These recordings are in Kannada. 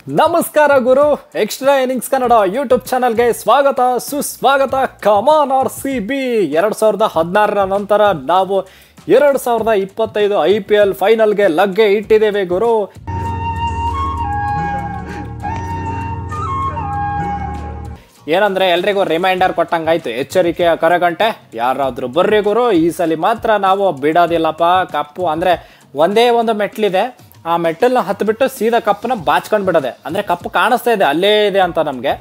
ನಮಸ್ಕಾರ ಗುರು. ಎಕ್ಸ್ಟ್ರಾ ಇನ್ನಿಂಗ್ಸ್ ಕನ್ನಡ ಯೂಟ್ಯೂಬ್ ಚಾನಲ್ಗೆ ಸ್ವಾಗತ ಸುಸ್ವಾಗತ. ಕಮಾನ್ ಆರ್ ಸಿ ಬಿ. 2016ರ ನಂತರ ನಾವು 2025 IPL ಫೈನಲ್ಗೆ ಲಗ್ಗೆ ಇಟ್ಟಿದ್ದೇವೆ ಗುರು. ಏನಂದ್ರೆ ಎಲ್ರಿಗೂ ರಿಮೈಂಡರ್ ಕೊಟ್ಟಂಗಾಯ್ತು, ಎಚ್ಚರಿಕೆಯ ಕರೆಗಂಟೆ. ಯಾರಾದ್ರೂ ಬರ್ರಿ ಗುರು, ಈ ಸಲ ಮಾತ್ರ ನಾವು ಬಿಡೋದಿಲ್ಲಪ್ಪ. ಕಪ್ಪು ಅಂದ್ರೆ ಒಂದೇ ಒಂದು ಮೆಟ್ಲಿದೆ, ಆ ಮೆಟ್ಟಲ್ನ ಹತ್ಬಿಟ್ಟು ಸೀದಾ ಕಪ್ಪನ್ನ ಬಾಚ್ಕೊಂಡು ಬಿಡೋದೆ. ಅಂದರೆ ಕಪ್ಪು ಕಾಣಿಸ್ತಾ ಇದೆ, ಅಲ್ಲೇ ಇದೆ ಅಂತ ನಮಗೆ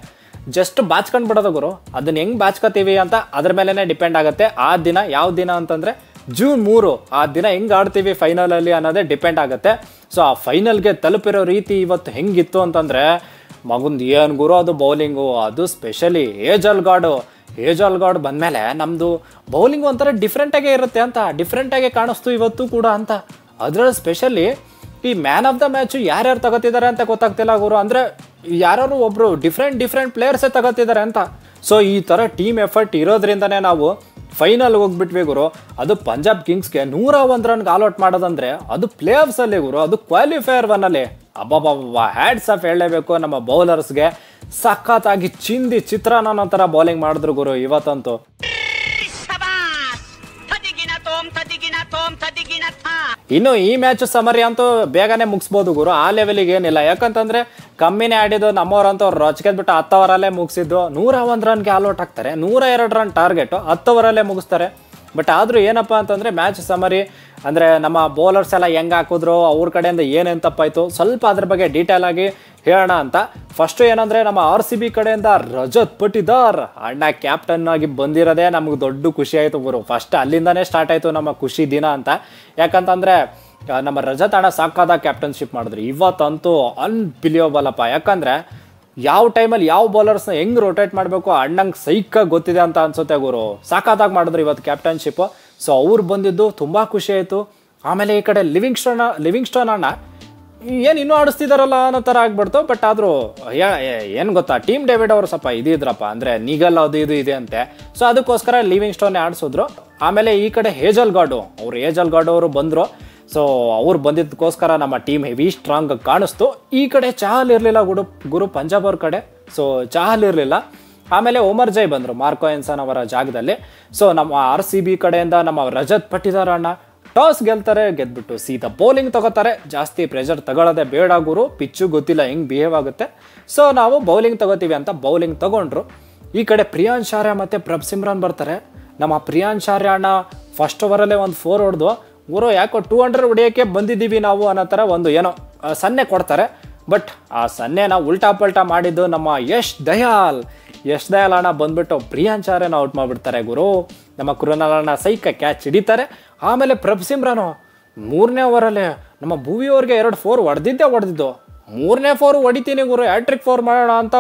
ಜಸ್ಟ್ ಬಾಚ್ಕೊಂಡು ಬಿಡೋದು ಗುರು. ಅದನ್ನ ಹೆಂಗೆ ಬಾಚ್ಕೋತೀವಿ ಅಂತ ಅದ್ರ ಮೇಲೇ ಡಿಪೆಂಡ್ ಆಗುತ್ತೆ. ಆ ದಿನ ಯಾವ ದಿನ ಅಂತಂದರೆ June 3 ಆ ದಿನ ಹೆಂಗೆ ಆಡ್ತೀವಿ ಫೈನಲಲ್ಲಿ ಅನ್ನೋದೇ ಡಿಪೆಂಡ್ ಆಗುತ್ತೆ. ಸೊ ಆ ಫೈನಲ್ಗೆ ತಲುಪಿರೋ ರೀತಿ ಇವತ್ತು ಹೆಂಗಿತ್ತು ಅಂತಂದರೆ ಮಗುಂದು ಏನು ಗುರು ಅದು ಬೌಲಿಂಗು, ಅದು ಸ್ಪೆಷಲಿ ಹೇಜಲ್ ಗಾರ್ಡ್ ಬಂದಮೇಲೆ ನಮ್ಮದು ಬೌಲಿಂಗು ಒಂಥರ ಡಿಫ್ರೆಂಟಾಗೇ ಇರುತ್ತೆ ಅಂತ, ಡಿಫ್ರೆಂಟಾಗೇ ಕಾಣಿಸ್ತು ಇವತ್ತು ಕೂಡ ಅಂತ. ಅದರಲ್ಲಿ ಸ್ಪೆಷಲಿ ಈ ಮ್ಯಾನ್ ಆಫ್ ದ ಮ್ಯಾಚು ಯಾರ್ಯಾರು ತಗೋತಿದ್ದಾರೆ ಅಂತ ಗೊತ್ತಾಗ್ತಿಲ್ಲ ಗುರು. ಅಂದರೆ ಯಾರು ಒಬ್ಬರು ಡಿಫ್ರೆಂಟ್ ಪ್ಲೇಯರ್ಸೇ ತಗೋತಿದ್ದಾರೆ ಅಂತ. ಸೊ ಈ ಥರ ಟೀಮ್ ಎಫರ್ಟ್ ಇರೋದ್ರಿಂದನೇ ನಾವು ಫೈನಲ್ ಹೋಗ್ಬಿಟ್ವಿ ಗುರು. ಅದು ಪಂಜಾಬ್ ಕಿಂಗ್ಸ್ಗೆ 101 ರನ್ಗೆ ಆಲ್ಔಟ್ ಮಾಡೋದಂದರೆ ಅದು ಪ್ಲೇ ಆಫ್ಸಲ್ಲಿ ಗುರು, ಅದು ಕ್ವಾಲಿಫೈಯರ್ 1ಅಲ್ಲಿ. ಅಬ್ಬಬ್ಬಬ್ಬ, ಹ್ಯಾಟ್ಸ್ ಆಫ್ ಹೇಳಲೇಬೇಕು ನಮ್ಮ ಬೌಲರ್ಸ್ಗೆ. ಸಖತ್ತಾಗಿ ಚಿಂದಿ ಚಿತ್ರಾನ್ನ ಥರ ಬೌಲಿಂಗ್ ಮಾಡಿದ್ರು ಗುರು ಇವತ್ತಂತೂ. ಇನ್ನು ಈ ಮ್ಯಾಚ್ ಸಮರಿ ಅಂತೂ ಬೇಗನೆ ಮುಗಿಸ್ಬೋದು ಗುರು, ಆ ಲೆವೆಲಿಗೆ ಏನಿಲ್ಲ. ಯಾಕಂತಂದ್ರೆ ಕಮ್ಮಿನೇ ಆಡಿದ್ದು ನಮ್ಮವ್ರಂತೂ ರೊಚ್ಗೆದ್ಬಿಟ್ಟು 10 ಓವರಲ್ಲೇ ಮುಗಿಸಿದ್ದು. 101 ರನ್ಗೆ ಆಲ್ಔಟ್ ಆಗ್ತಾರೆ, 102 ರನ್ ಟಾರ್ಗೆಟು, 10 ಓವರಲ್ಲೇ ಮುಗಿಸ್ತಾರೆ. ಬಟ್ ಆದರೂ ಏನಪ್ಪ ಅಂತಂದರೆ ಮ್ಯಾಚ್ ಸಮರಿ ಅಂದರೆ ನಮ್ಮ ಬೌಲರ್ಸ್ ಎಲ್ಲ ಹೆಂಗೆ ಹಾಕಿದ್ರು, ಅವ್ರ ಕಡೆಯಿಂದ ಏನೇನು ತಪ್ಪಾಯಿತು ಸ್ವಲ್ಪ ಅದ್ರ ಬಗ್ಗೆ ಡೀಟೇಲ್ ಆಗಿ ಹೇಳೋಣ ಅಂತ. ಫಸ್ಟು ಏನಂದರೆ ನಮ್ಮ RCB ಕಡೆಯಿಂದ ರಜತ್ ಪಟಿದಾರ್ ಅಣ್ಣ ಕ್ಯಾಪ್ಟನ್ ಆಗಿ ಬಂದಿರೋದೇ ನಮ್ಗೆ ದೊಡ್ಡ ಖುಷಿ ಆಯಿತು ಗುರು. ಫಸ್ಟ್ ಅಲ್ಲಿಂದನೇ ಸ್ಟಾರ್ಟ್ ಆಯಿತು ನಮ್ಮ ಖುಷಿ ದಿನ ಅಂತ. ಯಾಕಂತಂದರೆ ನಮ್ಮ ರಜತ್ ಅಣ್ಣ ಸಾಕಾದ ಕ್ಯಾಪ್ಟನ್ಶಿಪ್ ಮಾಡಿದ್ರು ಇವತ್ತಂತೂ. ಅನ್ಬಿಲಿಯಬಲ್ ಅಪ್ಪ. ಯಾಕಂದರೆ ಯಾವ ಟೈಮಲ್ಲಿ ಯಾವ ಬೌಲರ್ಸ್ನ ಹೆಂಗೆ ರೊಟೇಟ್ ಮಾಡಬೇಕು ಅಣ್ಣಂಗೆ ಸೈಕಾಗಿ ಗೊತ್ತಿದೆ ಅಂತ ಅನ್ಸುತ್ತೆ ಗುರು. ಸಾಕಾದಾಗಿ ಮಾಡಿದ್ರು ಇವತ್ತು ಕ್ಯಾಪ್ಟನ್ಶಿಪ್ಪು. ಸೊ ಅವ್ರು ಬಂದಿದ್ದು ತುಂಬ ಖುಷಿ ಆಯಿತು. ಆಮೇಲೆ ಈ ಕಡೆ ಲಿವಿಂಗ್ಸ್ಟೋನ್ ಅಣ್ಣ ಏನು ಇನ್ನೂ ಆಡಿಸ್ತಿದಾರಲ್ಲ ಅನ್ನೋ ಥರ ಆಗ್ಬಿಡ್ತು. ಬಟ್ ಆದರೂ ಏನು ಗೊತ್ತಾ, ಟೀಮ್ ಡೇವಿಡ್ ಅವರು ಸ್ವಲ್ಪ ಇದ್ರಪ್ಪ, ಅಂದರೆ ನಿಗಲ್ ಅದು ಇದು ಇದೆ ಅಂತೆ. ಸೊ ಅದಕ್ಕೋಸ್ಕರ ಲಿವಿಂಗ್ಸ್ಟೋನ್ನೇ ಆಡಿಸಿದ್ರು. ಆಮೇಲೆ ಈ ಕಡೆ ಹೇಜಲ್ ಗಾರ್ಡ್ ಅವರು ಬಂದರು. ಸೊ ಅವ್ರು ಬಂದಿದ್ದಕ್ಕೋಸ್ಕರ ನಮ್ಮ ಟೀಮ್ ಹೆವಿ ಸ್ಟ್ರಾಂಗ್ ಕಾಣಿಸ್ತು. ಈ ಕಡೆ ಚಹಲ್ ಇರಲಿಲ್ಲ ಗುರು ಪಂಜಾಬ್ ಅವ್ರ ಕಡೆ. ಸೊ ಚಹಲ್ ಇರಲಿಲ್ಲ. ಆಮೇಲೆ ಒಮರ್ ಜೈ ಬಂದರು ಮಾರ್ಕೋ ಎನ್ಸನ್ ಅವರ ಜಾಗದಲ್ಲಿ. ಸೊ ನಮ್ಮ RCB ಕಡೆಯಿಂದ ನಮ್ಮ ರಜತ್ ಪಟಿದಾರ್ ಅಣ್ಣ ಟಾಸ್ ಗೆದ್ಬಿಟ್ಟು ಸೀದಾ ಬೌಲಿಂಗ್ ತಗೋತಾರೆ. ಜಾಸ್ತಿ ಪ್ರೆಷರ್ ತಗೊಳ್ಳೋದೇ ಬೇಡ ಗುರು, ಪಿಚ್ಚು ಗೊತ್ತಿಲ್ಲ ಹೆಂಗೆ ಬಿಹೇವ್ ಆಗುತ್ತೆ. ಸೊ ನಾವು ಬೌಲಿಂಗ್ ತಗೋತೀವಿ ಅಂತ ಬೌಲಿಂಗ್ ತಗೊಂಡ್ರು. ಈ ಕಡೆ ಪ್ರಿಯಾಂಶ್ ಆರ್ಯ ಮತ್ತು ಪ್ರಭ್ ಸಿಮ್ರಾನ್ ಬರ್ತಾರೆ. ನಮ್ಮ ಪ್ರಿಯಾಂಶ್ ಆರ್ಯ ಅಣ್ಣ ಫಸ್ಟ್ ಓವರಲ್ಲೇ ಒಂದು 4 ಹೊಡೆದು ಗುರು ಯಾಕೋ 200 ಹೊಡೆಯೋಕ್ಕೆ ಬಂದಿದ್ದೀವಿ ನಾವು ಅನ್ನೋ ಥರ ಒಂದು ಏನೋ ಸನ್ನೆ ಕೊಡ್ತಾರೆ. ಬಟ್ ಆ ಸನ್ನೆನ ಉಲ್ಟಾ ಪಲ್ಟಾ ಮಾಡಿದ್ದು ನಮ್ಮ ಯಶ್ ದಯಾಲ್ ಅಣ್ಣ ಬಂದ್ಬಿಟ್ಟು ಪ್ರಿಯಾಂಶ್ ಆರ್ಯನ ಔಟ್ ಮಾಡಿಬಿಡ್ತಾರೆ ಗುರು. ನಮ್ಮ ಕೃಣಾಲ್ ಅಣ್ಣ ಸೈಕ ಕ್ಯಾಚ್ ಹಿಡಿತಾರೆ. ಆಮೇಲೆ ಪ್ರಭ್ ಸಿಮ್ರಾನು 3ನೇ ಓವರಲ್ಲೇ ನಮ್ಮ ಭುವಿ ಅವ್ರಿಗೆ 2 4 ಹೊಡೆದಿದ್ದು. 3ನೇ 4 ಹೊಡಿತೀನಿ ಗುರು, ಹ್ಯಾಟ್ರಿಕ್ 4 ಮಾಡೋಣ ಅಂತ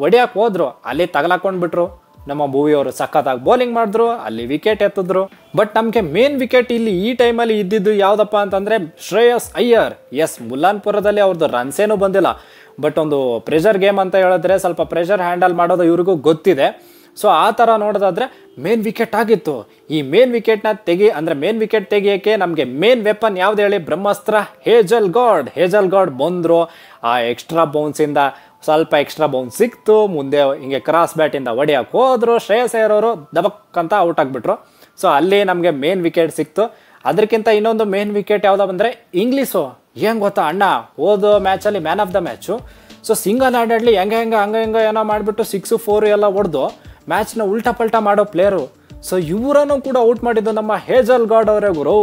ಹೊಡಿಯೋಕೆ ಹೋದ್ರು. ಅಲ್ಲಿ ತಗಲಾಕೊಂಡ್ಬಿಟ್ರು. ನಮ್ಮ ಭುವಿಯವರು ಸಖತ್ತಾಗಿ ಬೌಲಿಂಗ್ ಮಾಡಿದ್ರು, ಅಲ್ಲಿ ವಿಕೆಟ್ ಎತ್ತಿದ್ರು. ಬಟ್ ನಮಗೆ ಮೇನ್ ವಿಕೆಟ್ ಇಲ್ಲಿ ಈ ಟೈಮಲ್ಲಿ ಇದ್ದಿದ್ದು ಯಾವುದಪ್ಪ ಅಂತಂದರೆ ಶ್ರೇಯಸ್ ಅಯ್ಯರ್. ಎಸ್, ಮುಲ್ಲಾನ್ಪುರದಲ್ಲಿ ಅವ್ರದ್ದು ರನ್ಸೇನೂ ಬಂದಿಲ್ಲ. ಬಟ್ ಒಂದು ಪ್ರೆಷರ್ ಗೇಮ್ ಅಂತ ಹೇಳಿದ್ರೆ ಸ್ವಲ್ಪ ಪ್ರೆಷರ್ ಹ್ಯಾಂಡಲ್ ಮಾಡೋದು ಇವ್ರಿಗೂ ಗೊತ್ತಿದೆ. ಸೊ ಆ ಥರ ನೋಡೋದಾದರೆ ಮೇನ್ ವಿಕೆಟ್ ಆಗಿತ್ತು. ಈ ಮೇನ್ ವಿಕೆಟ್ನ ಮೇನ್ ವಿಕೆಟ್ ತೆಗಿಯೋಕ್ಕೆ ನಮಗೆ ಮೇನ್ ವೆಪನ್ ಯಾವ್ದು ಹೇಳಿ, ಬ್ರಹ್ಮಾಸ್ತ್ರ ಹೇಜಲ್ ಗಾರ್ಡ್ ಬಂದರು. ಆ ಎಕ್ಸ್ಟ್ರಾ ಬೌನ್ಸಿಂದ ಸ್ವಲ್ಪ ಎಕ್ಸ್ಟ್ರಾ ಬೌನ್ಸ್ ಸಿಕ್ತು. ಮುಂದೆ ಹಿಂಗೆ ಕ್ರಾಸ್ ಬ್ಯಾಟಿಂದ ಹೊಡಿಯೋಕೆ ಹೋದ್ರು. ಶ್ರೇಯಸ್ ಅಯ್ಯರ್ ಅವರು ದಬಕ್ ಅಂತ ಔಟ್ ಆಗಿಬಿಟ್ರು. ಸೊ ಅಲ್ಲಿ ನಮಗೆ ಮೇನ್ ವಿಕೆಟ್ ಸಿಕ್ತು. ಅದಕ್ಕಿಂತ ಇನ್ನೊಂದು ಮೇನ್ ವಿಕೆಟ್ ಯಾವುದೋ ಬಂದರೆ ಇಂಗ್ಲೀಷು. ಏನು ಗೊತ್ತಾ ಅಣ್ಣ, ಹೋದ ಮ್ಯಾಚಲ್ಲಿ man of the match. So single handedly ಹಂಗೆ ಏನೋ ಮಾಡಿಬಿಟ್ಟು 6 4 ಎಲ್ಲ ಹೊಡೆದು ಮ್ಯಾಚ್ನ ಉಲ್ಟಾ ಪಲ್ಟಾ ಮಾಡೋ ಪ್ಲೇಯರು. ಸೊ ಇವರನ್ನು ಕೂಡ ಔಟ್ ಮಾಡಿದ್ದು ನಮ್ಮ ಹೇಜಲ್ ಗಾರ್ಡ್ ಅವರೇ ಗುರು.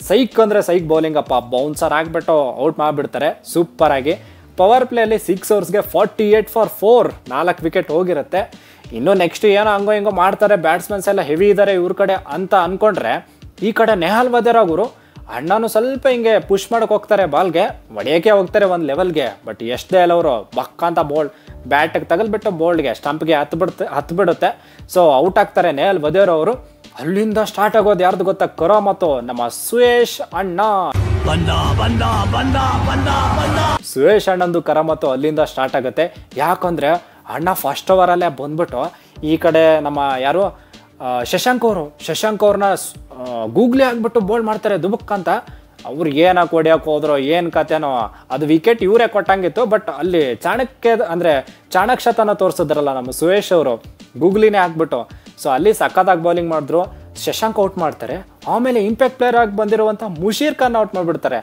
ಸೈಕ್ ಬೌಲಿಂಗ್ ಅಪ್ಪ. ಬೌನ್ಸರ್ ಆಗಿಬಿಟ್ಟು ಔಟ್ ಮಾಡಿಬಿಡ್ತಾರೆ ಸೂಪರಾಗಿ. ಪವರ್ ಪ್ಲೇಯಲ್ಲಿ 6 ಓವರ್ಸ್ಗೆ 48 ಫಾರ್ 4 4 ವಿಕೆಟ್ ಹೋಗಿರುತ್ತೆ. ಇನ್ನು ನೆಕ್ಸ್ಟ್ ಏನೋ ಹಂಗೋ ಮಾಡ್ತಾರೆ, ಬ್ಯಾಟ್ಸ್ಮನ್ಸ್ ಎಲ್ಲ ಹೆವಿ ಇದ್ದಾರೆ ಇವ್ರ ಕಡೆ ಅಂತ ಅಂದ್ಕೊಂಡ್ರೆ ಈ ಕಡೆ ನೆಹಾಲ್ ವದೇರಾ ಗುರು ಅಣ್ಣನೂ ಸ್ವಲ್ಪ ಹಿಂಗೆ ಪುಷ್ ಮಾಡೋಕೆ ಹೋಗ್ತಾರೆ, ಬಾಲ್ಗೆ ಹೊಡೆಯೋಕ್ಕೆ ಹೋಗ್ತಾರೆ ಒಂದು ಲೆವೆಲ್ಗೆ. ಬಟ್ ಎಷ್ಟೇ ಅಲ್ಲ ಅವರು ಬಕ್ಕಂತ ಬ್ಯಾಟಿಗೆ ತಗಲ್ಬಿಟ್ಟು ಬೋಲ್ಡ್ಗೆ ಸ್ಟಂಪ್ಗೆ ಹತ್ಬಿಡುತ್ತೆ. ಸೊ ಔಟ್ ಆಗ್ತಾರೆ ನೆಹಾಲ್ ವದೇರಾ ಅವರು. ಅಲ್ಲಿಂದ ಸ್ಟಾರ್ಟ್ ಆಗೋದು ಯಾರ್ದು ಗೊತ್ತಾ, ಕರಾಮತ್ತು ನಮ್ಮ ಸುಯೇಶ್ ಅಣ್ಣ. ಸುಯೇಶ್ ಅಣ್ಣಂದು ಕರಾಮತ್ತು ಅಲ್ಲಿಂದ ಸ್ಟಾರ್ಟ್ ಆಗುತ್ತೆ. ಯಾಕಂದರೆ ಅಣ್ಣ ಫಸ್ಟ್ ಓವರಲ್ಲೇ ಬಂದ್ಬಿಟ್ಟು ಈ ಕಡೆ ನಮ್ಮ ಯಾರು ಶಶಾಂಕ್ ಅವ್ರನ್ನ ಗೂಗ್ಲಿ ಆಗ್ಬಿಟ್ಟು ಬೋಲ್ಡ್ ಮಾಡ್ತಾರೆ ದುಬಕ್ ಅಂತ. ಅವ್ರಿಗೆ ಏನಕ್ಕೆ ಹೊಡಿಯೋಕೆ ಹೋದ್ರು ಏನು ಕತೆನೋ, ಅದು ವಿಕೆಟ್ ಇವರೇ ಕೊಟ್ಟಂಗಿತ್ತು. ಬಟ್ ಅಲ್ಲಿ ಚಾಣಕ್ಷತನ ತೋರಿಸಿದ್ರಲ್ಲ ನಮ್ಮ ಸುರೇಶ್ ಅವರು, ಗೂಗ್ಲಿನೇ ಹಾಕ್ಬಿಟ್ಟು. ಸೊ ಅಲ್ಲಿ ಸಖತ್ತಾಗಿ ಬೌಲಿಂಗ್ ಮಾಡಿದ್ರು. ಶಶಾಂಕ್ ಔಟ್ ಮಾಡ್ತಾರೆ. ಆಮೇಲೆ ಇಂಪ್ಯಾಕ್ಟ್ ಪ್ಲೇಯರ್ ಆಗಿ ಬಂದಿರುವಂಥ ಮುಷೀರ್ ಖಾನ್ ಔಟ್ ಮಾಡಿಬಿಡ್ತಾರೆ.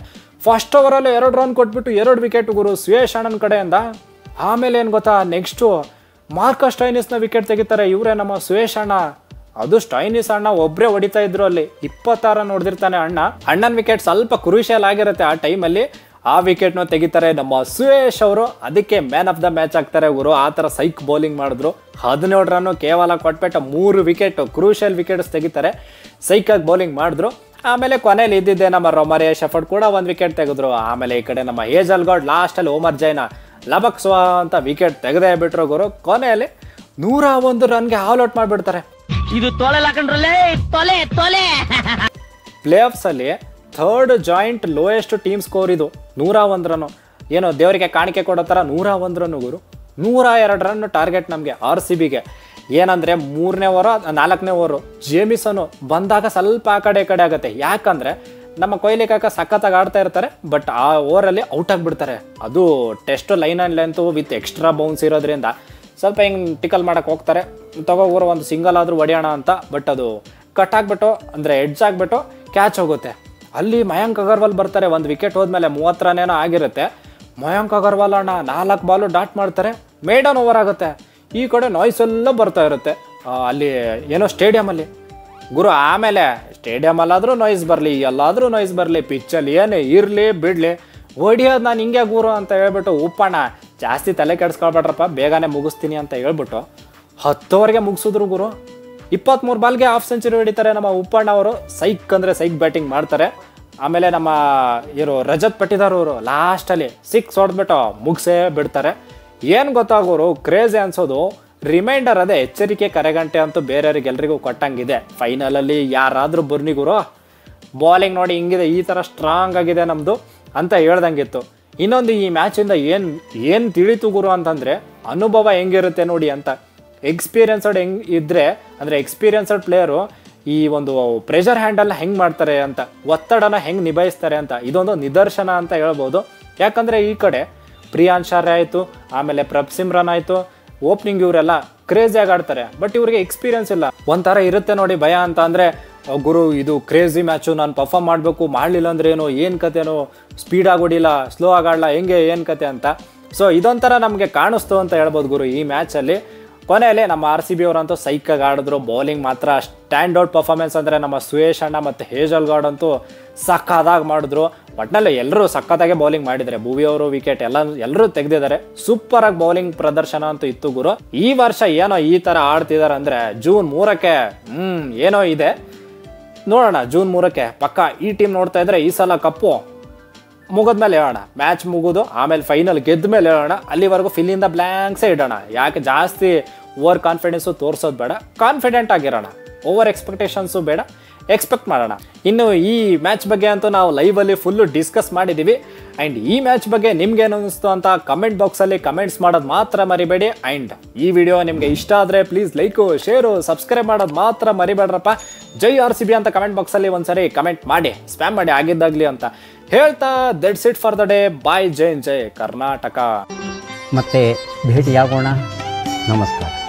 ಫಸ್ಟ್ ಓವರಲ್ಲಿ 2 ರನ್ ಕೊಟ್ಬಿಟ್ಟು 2 ವಿಕೆಟ್ ಗುರು ಸುರೇಶ್ ಅಣ್ಣನ ಕಡೆಯಿಂದ. ಆಮೇಲೆ ಏನು ಗೊತ್ತಾ, ನೆಕ್ಸ್ಟು ಮಾರ್ಕಸ್ ಸ್ಟೋಯ್ನಿಸ್ನ ವಿಕೆಟ್ ತೆಗಿತಾರೆ ಇವರೇ ನಮ್ಮ ಸುರೇಶ್ ಅಣ್ಣ. ಅದು ಸ್ಟೋಯ್ನಿಸ್ ಅಣ್ಣ ಒಬ್ಬರೇ ಹೊಡಿತಾ ಇದ್ರು. ಅಲ್ಲಿ 26 ರನ್ ಹೊಡೆದಿರ್ತಾನೆ ಅಣ್ಣನ ವಿಕೆಟ್ ಸ್ವಲ್ಪ ಕ್ರೂಷಿಯಲ್ ಆಗಿರುತ್ತೆ ಆ ಟೈಮಲ್ಲಿ. ಆ ವಿಕೆಟ್ನ ತೆಗಿತಾರೆ ನಮ್ಮ ಸುರೇಶ್ ಅವರು. ಅದಕ್ಕೆ ಮ್ಯಾನ್ ಆಫ್ ದ ಮ್ಯಾಚ್ ಆಗ್ತಾರೆ ಗುರು. ಆ ಥರ ಸೈಕ್ ಬೌಲಿಂಗ್ ಮಾಡಿದ್ರು. 17 ರನ್ನು ಕೇವಲ ಕೊಟ್ಬಿಟ್ಟು 3 ವಿಕೆಟ್ ಕ್ರೂಷಿಯಲ್ ವಿಕೆಟ್ಸ್ ತೆಗಿತಾರೆ. ಸೈಕಾಗಿ ಬೌಲಿಂಗ್ ಮಾಡಿದ್ರು. ಆಮೇಲೆ ಕೊನೆಯಲ್ಲಿ ಇದ್ದಿದ್ದೆ ನಮ್ಮ ರೊಮಾರಿಯಾ ಶೆಫರ್ಡ್ ಕೂಡ 1 ವಿಕೆಟ್ ತೆಗೆದ್ರು. ಆಮೇಲೆ ಈ ಕಡೆ ನಮ್ಮ ಹೇಜಲ್ಗೌಡ್ ಲಾಸ್ಟಲ್ಲಿ ಓಮರ್ ಜೈನ ಲಬಕ್ಸ್ವಾ ಅಂತ ವಿಕೆಟ್ ತೆಗೆದೇ ಬಿಟ್ರು ಗುರು. ಕೊನೆಯಲ್ಲಿ 101 ರನ್ಗೆ ಆಲ್ ಔಟ್ ಮಾಡಿಬಿಡ್ತಾರೆ. ಇದು ಪ್ಲೇ ಆಫ್ಸ್ ಅಲ್ಲಿ 3rd joint lowest team score ಇದು. 101 ರನ್ನು. ಏನೋ ದೇವರಿಗೆ ಕಾಣಿಕೆ ಕೊಡೋ ಥರ 101 ರನ್ನು ಗುರು. 102 ರನ್ ಟಾರ್ಗೆಟ್ ನಮಗೆ RCBಗೆ. ಏನಂದರೆ 3ನೇ ಓವರ್ 4ನೇ ಓವರು ಜೇಮಿಸನು ಬಂದಾಗ ಸ್ವಲ್ಪ ಆ ಕಡೆ ಆಗುತ್ತೆ. ಯಾಕಂದರೆ ನಮ್ಮ ಕೊಹ್ಲಿ ಕಾಕ ಸಖತ್ತಾಗಿ ಆಡ್ತಾ ಇರ್ತಾರೆ. ಬಟ್ ಆ ಓವರಲ್ಲಿ ಔಟ್ ಆಗಿಬಿಡ್ತಾರೆ. ಅದು test line and length with extra bounce ಇರೋದ್ರಿಂದ ಸ್ವಲ್ಪ ಹಿಂಗೆ ಟಿಕಲ್ ಮಾಡೋಕ್ಕೆ ಹೋಗ್ತಾರೆ. ತಗೋರು ಒಂದು ಸಿಂಗಲ್ ಆದರೂ ಹೊಡೆಯೋಣ ಅಂತ. ಬಟ್ ಅದು ಕಟ್ ಆಗಿಬಿಟ್ಟು ಅಂದರೆ ಎಡ್ಜ್ ಆಗಿಬಿಟ್ಟು ಕ್ಯಾಚ್ ಹೋಗುತ್ತೆ. ಅಲ್ಲಿ ಮಯಾಂಕ್ ಅಗರ್ವಾಲ್ ಬರ್ತಾರೆ. 1 ವಿಕೆಟ್ ಹೋದ್ಮೇಲೆ 30 ರನ್ ಏನೋ ಆಗಿರುತ್ತೆ. ಮಯಾಂಕ್ ಅಗರ್ವಾಲ್ ಅಣ್ಣ 4 ಬಾಲು ಡಾಟ್ ಮಾಡ್ತಾರೆ. ಮೇಡನ್ ಓವರ್ ಆಗುತ್ತೆ. ಈ ಕಡೆ ನಾಯ್ಸ್ ಎಲ್ಲ ಬರ್ತಾ ಇರುತ್ತೆ ಅಲ್ಲಿ ಏನೋ ಸ್ಟೇಡಿಯಮಲ್ಲಿ ಗುರು. ಆಮೇಲೆ ಸ್ಟೇಡಿಯಮಲ್ಲಾದರೂ ನಾಯ್ಸ್ ಬರಲಿ, ಎಲ್ಲಾದರೂ ನಾಯ್ಸ್ ಬರಲಿ, ಪಿಚ್ಚಲ್ಲಿ ಏನೇ ಇರಲಿ ಬಿಡಲಿ, ಹೊಡಿಯೋದು ನಾನು ಹಿಂಗೆ ಗುರು ಅಂತ ಹೇಳ್ಬಿಟ್ಟು ಉಪ್ಪಣ್ಣ ಜಾಸ್ತಿ ತಲೆ ಕೆಡಿಸ್ಕೊಳ್ಬೇಡ್ರಪ್ಪ, ಬೇಗನೆ ಮುಗಿಸ್ತೀನಿ ಅಂತ ಹೇಳ್ಬಿಟ್ಟು 10 ಓವರ್ಗೆ ಮುಗಿಸಿದ್ರು ಗುರು. 23 ಬಾಲ್ಗೆ ಹಾಫ್ ಸೆಂಚುರಿ ಹೊಡಿತಾರೆ ನಮ್ಮ ಉಪ್ಪಣ್ಣ ಅವರು. ಸೈಕ್ ಅಂದರೆ ಸೈಕ್ ಬ್ಯಾಟಿಂಗ್ ಮಾಡ್ತಾರೆ. ಆಮೇಲೆ ನಮ್ಮ ರಜತ್ ಪಟ್ಟಿದಾರ್ ಅವರು ಲಾಸ್ಟಲ್ಲಿ 6 ಹೊಡೆದ್ಬಿಟ್ಟು ಮುಗಿಸೇ ಬಿಡ್ತಾರೆ. ಏನು ಗೊತ್ತಾಗೋರು ಕ್ರೇಜಿ ಅನ್ಸೋದು, ರಿಮೈಂಡರ್ ಅದೇ ಎಚ್ಚರಿಕೆ ಕರೆಗಂಟೆ ಅಂತೂ ಬೇರೆಯವ್ರಿಗೆಲ್ರಿಗೂ ಕೊಟ್ಟಂಗಿದೆ. ಫೈನಲಲ್ಲಿ ಯಾರಾದರೂ ಬರ್ನಿ ಗುರು, ಬಾಲಿಂಗ್ ನೋಡಿ ಹಿಂಗಿದೆ, ಈ ಥರ ಸ್ಟ್ರಾಂಗ್ ಆಗಿದೆ ನಮ್ಮದು ಅಂತ ಹೇಳ್ದಂಗಿತ್ತು. ಇನ್ನೊಂದು ಈ ಮ್ಯಾಚಿಂದ ಏನು ತಿಳಿತು ಗುರು ಅಂತಂದರೆ, ಅನುಭವ ಹೆಂಗಿರುತ್ತೆ ನೋಡಿ ಅಂತ. ಎಕ್ಸ್ಪೀರಿಯನ್ಸ್ಡ್ ಹೆಂಗೆ ಇದ್ದರೆ ಅಂದರೆ ಎಕ್ಸ್ಪೀರಿಯನ್ಸ್ಡ್ ಪ್ಲೇಯರು ಈ ಒಂದು ಪ್ರೆಷರ್ ಹ್ಯಾಂಡಲ್ನ ಹೆಂಗೆ ಮಾಡ್ತಾರೆ ಅಂತ, ಒತ್ತಡನ ಹೆಂಗೆ ನಿಭಾಯಿಸ್ತಾರೆ ಅಂತ ಇದೊಂದು ನಿದರ್ಶನ ಅಂತ ಹೇಳ್ಬೋದು. ಯಾಕಂದರೆ ಈ ಕಡೆ ಪ್ರಿಯಾಂಶ್ ಆರ್ಯ ಆಯಿತು, ಆಮೇಲೆ ಪ್ರಭ್ಸಿಮ್ರನ್ ಆಯಿತು, ಓಪನಿಂಗ್ ಇವರೆಲ್ಲ ಕ್ರೇಜಿಯಾಗಿ ಆಡ್ತಾರೆ. ಬಟ್ ಇವ್ರಿಗೆ ಎಕ್ಸ್ಪೀರಿಯನ್ಸ್ ಇಲ್ಲ. ಒಂಥರ ಇರುತ್ತೆ ನೋಡಿ ಭಯ ಅಂತ. ಅಂದರೆ ಗುರು ಇದು ಕ್ರೇಜಿ ಮ್ಯಾಚು, ನಾನು ಪರ್ಫಾರ್ಮ್ ಮಾಡಬೇಕು, ಮಾಡಲಿಲ್ಲ ಅಂದ್ರೆ ಏನು ಕತೆನೋ, ಸ್ಪೀಡಾಗಿ ಹೊಡಿಲ್ಲ, ಸ್ಲೋ ಆಗಿ ಆಡಲ್ಲ, ಹೆಂಗೆ ಏನು ಕತೆ ಅಂತ. ಸೊ ಇದೊಂಥರ ನಮಗೆ ಕಾಣಿಸ್ತು ಅಂತ ಹೇಳ್ಬೋದು ಗುರು ಈ ಮ್ಯಾಚಲ್ಲಿ. ಕೊನೆಯಲ್ಲಿ ನಮ್ಮ RCB ಅವರಂತೂ ಸೈಕಾಗಿ ಆಡಿದ್ರು. ಬೌಲಿಂಗ್ ಮಾತ್ರ ಸ್ಟ್ಯಾಂಡ್ ಔಟ್ ಪರ್ಫಾರ್ಮೆನ್ಸ್ ಅಂದರೆ ನಮ್ಮ ಸುರೇಶ್ ಅಣ್ಣ ಮತ್ತು ಹೇಜಲ್ಗೌಡ್ ಅಂತೂ ಸಕ್ಕತ್ತಾಗಿ ಮಾಡಿದ್ರು. ಒಟ್ಟಿನಲ್ಲಿ ಎಲ್ಲರೂ ಸಕ್ಕತ್ತಾಗೆ ಬೌಲಿಂಗ್ ಮಾಡಿದ್ದಾರೆ. ಭುವಿ ಅವರು ವಿಕೆಟ್ ಎಲ್ಲರೂ ತೆಗೆದಿದ್ದಾರೆ. ಸೂಪರಾಗಿ ಬೌಲಿಂಗ್ ಪ್ರದರ್ಶನ ಅಂತೂ ಇತ್ತು ಗುರು. ಈ ವರ್ಷ ಏನೋ ಈ ಥರ ಆಡ್ತಿದ್ದಾರೆ ಅಂದರೆ ಜೂನ್ 3ಕ್ಕೆ ಏನೋ ಇದೆ ನೋಡೋಣ. ಜೂನ್ 3ಕ್ಕೆ ಪಕ್ಕ ಈ ಟೀಮ್ ನೋಡ್ತಾ ಇದ್ರೆ ಈ ಸಲ ಕಪ್ಪು ಮುಗಿದ್ಮೇಲೆ ಹೇಳೋಣ. ಮ್ಯಾಚ್ ಮುಗಿದು ಆಮೇಲೆ ಫೈನಲ್ ಗೆದ್ದ ಮೇಲೆ ಹೇಳೋಣ. ಅಲ್ಲಿವರೆಗೂ ಫಿಲ್ ಇನ್ ದ ಬ್ಲ್ಯಾಂಕ್ಸೇ ಇಡೋಣ. ಯಾಕೆ ಜಾಸ್ತಿ ಓವರ್ ಕಾನ್ಫಿಡೆನ್ಸು ತೋರಿಸೋದು ಬೇಡ, ಕಾನ್ಫಿಡೆಂಟ್ ಆಗಿರೋಣ. ಓವರ್ ಎಕ್ಸ್ಪೆಕ್ಟೇಷನ್ಸು ಬೇಡ, ಎಕ್ಸ್ಪೆಕ್ಟ್ ಮಾಡೋಣ. ಇನ್ನು ಈ ಮ್ಯಾಚ್ ಬಗ್ಗೆ ಅಂತೂ ನಾವು ಲೈವಲ್ಲಿ ಫುಲ್ಲು ಡಿಸ್ಕಸ್ ಮಾಡಿದ್ದೀವಿ. ಆ್ಯಂಡ್ ಈ ಮ್ಯಾಚ್ ಬಗ್ಗೆ ನಿಮ್ಗೇನು ಅನ್ನಿಸ್ತು ಅಂತ ಕಮೆಂಟ್ ಬಾಕ್ಸಲ್ಲಿ ಕಮೆಂಟ್ಸ್ ಮಾಡೋದು ಮಾತ್ರ ಮರಿಬೇಡಿ. ಆ್ಯಂಡ್ ಈ ವಿಡಿಯೋ ನಿಮಗೆ ಇಷ್ಟ ಆದರೆ ಪ್ಲೀಸ್ ಲೈಕು, ಶೇರು, ಸಬ್ಸ್ಕ್ರೈಬ್ ಮಾಡೋದು ಮಾತ್ರ ಮರಿಬೇಡ್ರಪ್ಪ. ಜೈ RCB ಅಂತ ಕಮೆಂಟ್ ಬಾಕ್ಸಲ್ಲಿ ಒಂದ್ಸರಿ ಕಮೆಂಟ್ ಮಾಡಿ, ಸ್ಪ್ಯಾಮ್ ಮಾಡಿ ಆಗಿದ್ದಾಗಲಿ ಅಂತ ಹೇಳ್ತಾ that's it for the day. Bye. ಜೈ ಕರ್ನಾಟಕ. ಮತ್ತೆ ಭೇಟಿಯಾಗೋಣ. ನಮಸ್ಕಾರ.